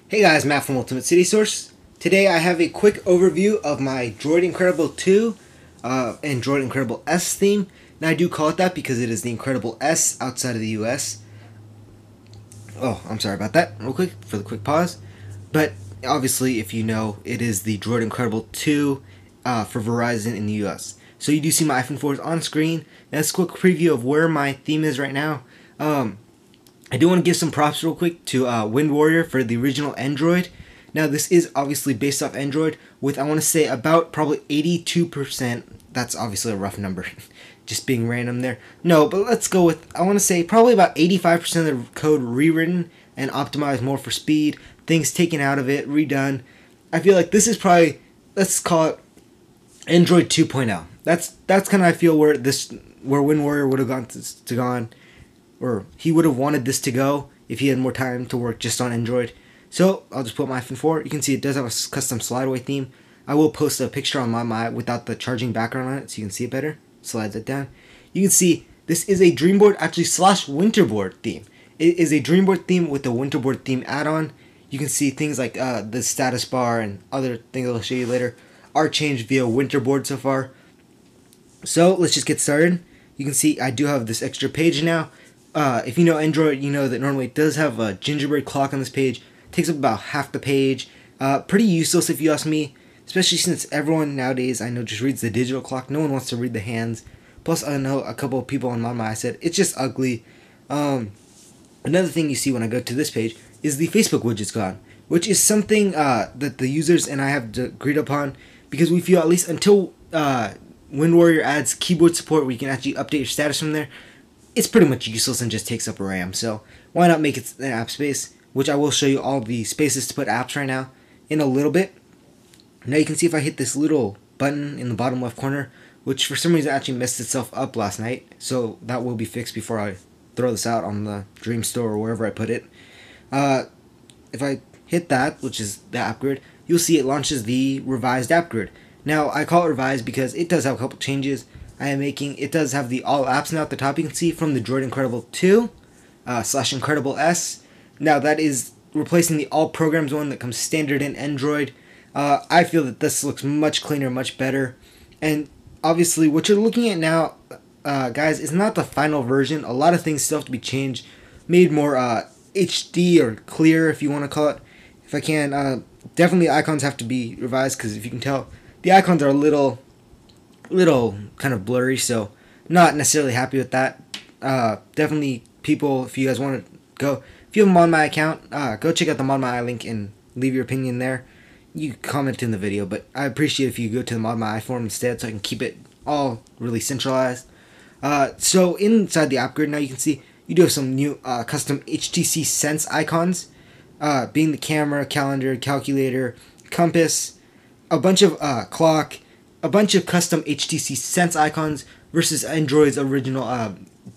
Hey guys, Matt from Ultimate City Source. Today I have a quick overview of my Droid Incredible 2 and Droid Incredible S theme. Now I do call it that because it is the Incredible S outside of the US. Oh, I'm sorry about that, real quick, for the quick pause. But obviously, if you know, it is the Droid Incredible 2 for Verizon in the US. So you do see my iPhone 4 on screen. That's a quick preview of where my theme is right now. I do want to give some props real quick to Wind Warrior for the original Android. Now this is obviously based off Android with, I want to say, about probably 82%. That's obviously a rough number, just being random there. No, but let's go with, I want to say, probably about 85% of the code rewritten and optimized more for speed, things taken out of it, redone. I feel like this is probably, let's call it Android 2.0. That's kind of, I feel, where Wind Warrior would have gone, or he would have wanted this to go if he had more time to work just on Android. So I'll just put my iPhone 4. You can see it does have a custom slide-away theme. I will post a picture on my without the charging background on it so you can see it better. Slide that down. You can see this is a Dreamboard, actually slash Winterboard theme. It is a Dreamboard theme with the Winterboard theme add-on. You can see things like the status bar and other things I'll show you later are changed via Winterboard so far. So let's just get started. You can see I do have this extra page now. If you know Android, you know that normally it does have a gingerbread clock on this page. It takes up about half the page. Pretty useless if you ask me, especially since everyone nowadays I know just reads the digital clock. No one wants to read the hands. Plus, I know a couple of people on my said it's just ugly. Another thing you see when I go to this page is the Facebook widget's gone, which is something that the users and I have agreed upon because we feel, at least until Wind Warrior adds keyboard support where you can actually update your status from there, it's pretty much useless and just takes up RAM. So why not make it an app space, which I will show you all the spaces to put apps right now in a little bit. Now you can see if I hit this little button in the bottom left corner, which for some reason actually messed itself up last night. So that will be fixed before I throw this out on the Dream Store or wherever I put it. If I hit that, which is the app grid, you'll see it launches the revised app grid. Now I call it revised because it does have a couple changes I am making. It does have the all apps now at the top. You can see from the Droid Incredible 2 slash Incredible S. Now that is replacing the all programs one that comes standard in Android. I feel that this looks much cleaner, much better. And obviously what you're looking at now, guys, is not the final version. A lot of things still have to be changed, made more HD or clear, if you want to call it. If I can, definitely icons have to be revised, because if you can tell, the icons are a little kind of blurry, so not necessarily happy with that. Definitely, people, if you guys want to go, if you have them on my account, go check out the Mod My Eye link and leave your opinion there. You can comment in the video, but I appreciate if you go to the Mod My Eye forum instead, so I can keep it all really centralized. So inside the app grid now, you can see you do have some new custom HTC Sense icons, being the camera, calendar, calculator, compass, a bunch of clock, a bunch of custom HTC Sense icons versus Android's original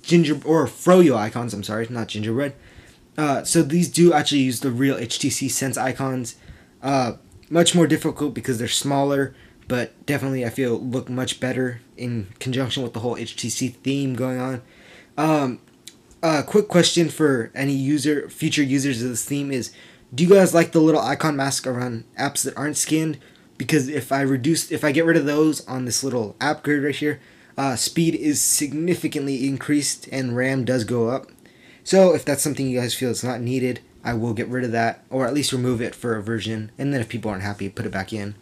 Froyo icons. I'm sorry, not gingerbread. So these do actually use the real HTC Sense icons. Much more difficult because they're smaller, but definitely I feel look much better in conjunction with the whole HTC theme going on. Quick question for any future users of this theme is, do you guys like the little icon mask around apps that aren't skinned? Because if I get rid of those on this little app grid right here, speed is significantly increased and RAM does go up. So if that's something you guys feel is not needed, I will get rid of that, or at least remove it for a version, and then if people aren't happy, put it back in.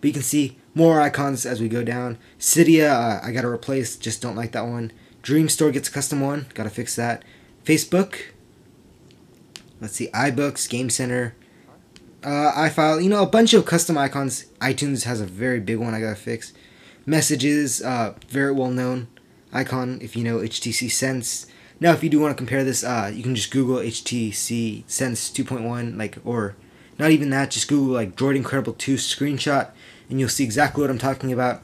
But you can see more icons as we go down. Cydia, I gotta replace, just don't like that one. Dream Store gets a custom one, gotta fix that. Facebook, let's see, iBooks, Game Center, iFile, a bunch of custom icons. iTunes has a very big one I gotta fix. Messages, very well known icon if you know HTC Sense. Now if you do want to compare this, you can just Google HTC Sense 2.1, or not even that, just Google Droid Incredible 2 screenshot, and you'll see exactly what I'm talking about.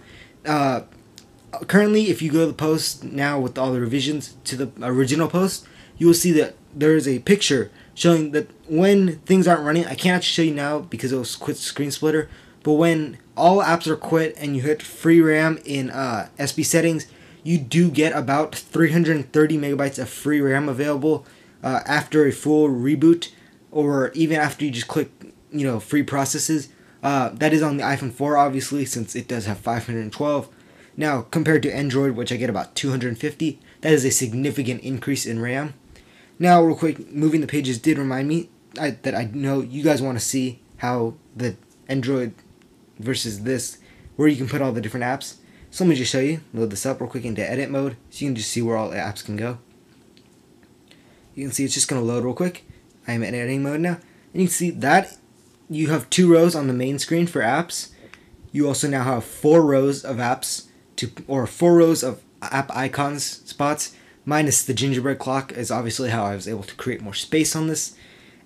Currently, if you go to the post now with all the revisions to the original post, you will see that there is a picture showing that when things aren't running, I can't actually show you now because it was quit screen splitter, but when all apps are quit and you hit free RAM in SB settings, you do get about 330 megabytes of free RAM available after a full reboot, or even after you just click free processes. That is on the iPhone 4, obviously, since it does have 512. Now, compared to Android, which I get about 250, that is a significant increase in RAM. Now, real quick, moving the pages did remind me that I know you guys want to see how the Android versus this, where you can put all the different apps. So let me just show you. Load this up real quick into edit mode, so you can just see where all the apps can go. You can see it's just going to load real quick. I am in editing mode now. And you can see that you have 2 rows on the main screen for apps. You also now have 4 rows of apps, or 4 rows of app icons spots, minus the gingerbread clock is obviously how I was able to create more space on this.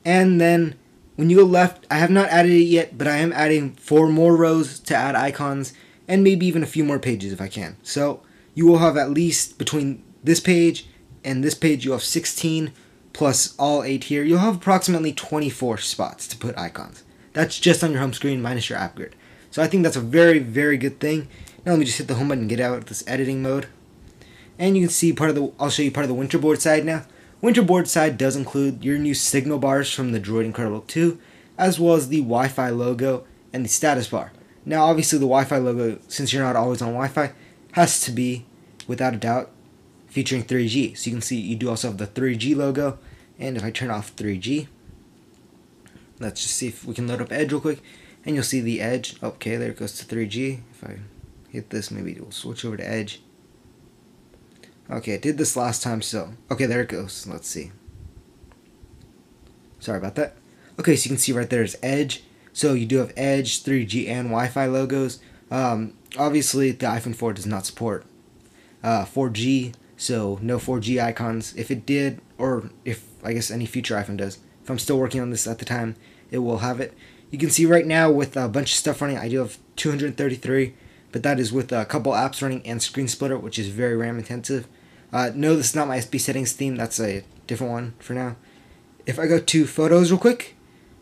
And then when you go left, I have not added it yet, but I am adding 4 more rows to add icons, and maybe even a few more pages if I can. So you will have at least between this page and this page, you have 16 plus all 8 here. You'll have approximately 24 spots to put icons. That's just on your home screen minus your app grid. So I think that's a very, very good thing. Now let me just hit the home button and get out of this editing mode. And you can see I'll show you part of the Winterboard side now. Winterboard side does include your new signal bars from the Droid Incredible 2, as well as the Wi-Fi logo and the status bar. Now obviously the Wi-Fi logo, since you're not always on Wi-Fi, has to be, without a doubt, featuring 3G. So you can see you do also have the 3G logo. And if I turn off 3G, let's just see if we can load up Edge real quick. And you'll see the Edge. Okay, there it goes to 3G. If I hit this, maybe it will switch over to Edge. Okay, I did this last time, so... Okay, there it goes. Let's see. Sorry about that. Okay, so you can see right there is Edge. So you do have Edge, 3G, and Wi-Fi logos. Obviously, the iPhone 4 does not support 4G, so no 4G icons. If it did, or if I guess any future iPhone does, if I'm still working on this at the time, it will have it. You can see right now with a bunch of stuff running, I do have 233, but that is with a couple apps running and Screen Splitter, which is very RAM intensive. No, this is not my SB settings theme. That's a different one for now. If I go to Photos real quick,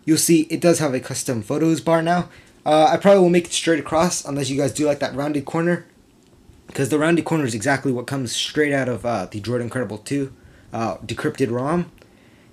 you'll see it does have a custom Photos bar now. I probably will make it straight across unless you guys do like that rounded corner, because the rounded corner is exactly what comes straight out of the Droid Incredible 2 decrypted ROM.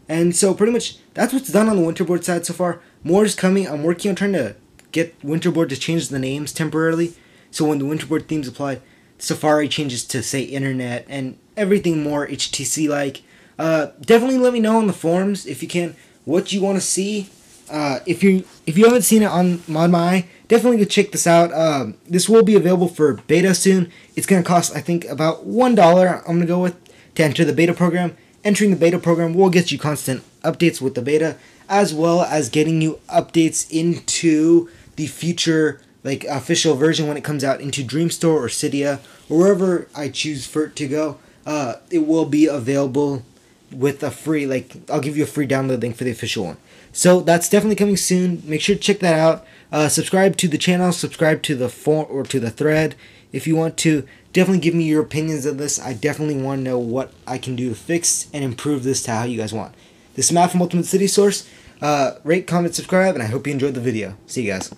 And so pretty much that's what's done on the Winterboard side so far. More is coming. I'm working on trying to get Winterboard to change the names temporarily, so when the Winterboard themes apply, Safari changes to say Internet and everything more HTC like. Definitely let me know on the forums if you can what you want to see. If you haven't seen it on ModMy, definitely go check this out. This will be available for beta soon. It's gonna cost, I think, about $1. I'm gonna go with to enter the beta program. Entering the beta program will get you constant updates with the beta, as well as getting you updates into the future, like official version when it comes out into Dream Store or Cydia or wherever I choose for it to go. It will be available with a free, I'll give you a free download link for the official one. So that's definitely coming soon. Make sure to check that out. Subscribe to the channel. Subscribe to the or to the thread if you want to. Definitely give me your opinions of this. I definitely want to know what I can do to fix and improve this to how you guys want. This is Matt from Ultimate City Source. Rate, comment, subscribe, and I hope you enjoyed the video. See you guys.